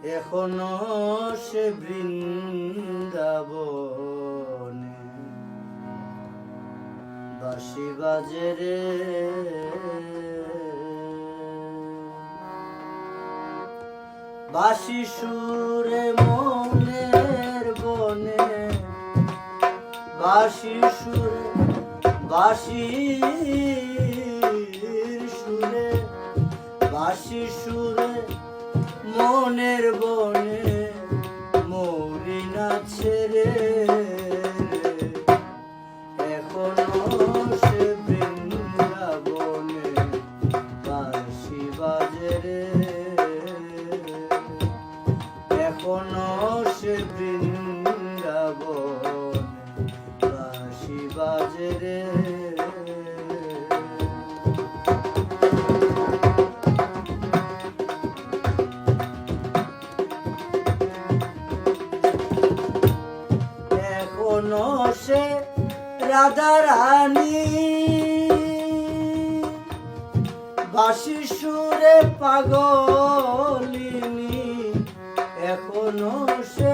এখনো সে বৃন্দাবনে বাঁশি বাজে রে, বাঁশি সুরে মনের বনে, বাঁশি সুরে বাঁশির সুরে, বাঁশি সুরে মনের বনে মৌরি নাচে রে। এখনো সে বৃন্দাবনে বাঁশি বাজে রে, এখনো সে বৃন্দাবনে বাঁশি বাজে রে। এখনো সে রাধা রানী বাঁশি সুরে পাগলিনী, এখনো সে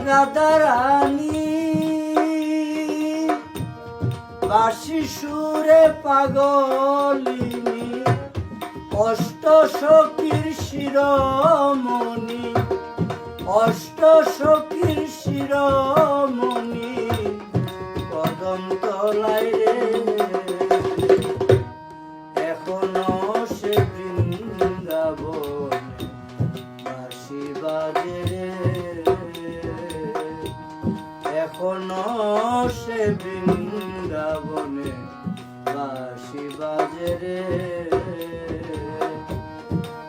রাধা রানী বাঁশি সুরে পাগলিনী, অষ্ট সখীর শিরোমণি, অষ্ট সখীর শিরোমণি কদম তলায় রে। এখনো সে বৃন্দাবনে বাঁশি বাজে রে, এখনো সে বৃন্দাবনে বাঁশি বাজে রে।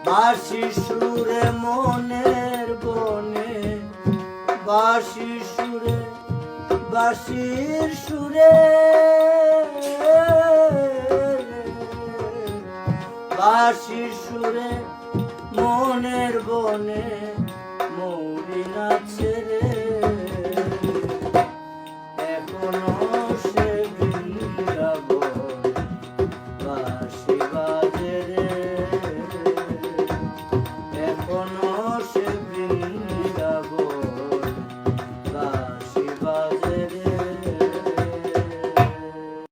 বাঁশি সুরে মনের বনে, বাঁশি সুরে বাঁশির সুরে, বাঁশি সুরে মনের বনে মৌরি নাচে রে।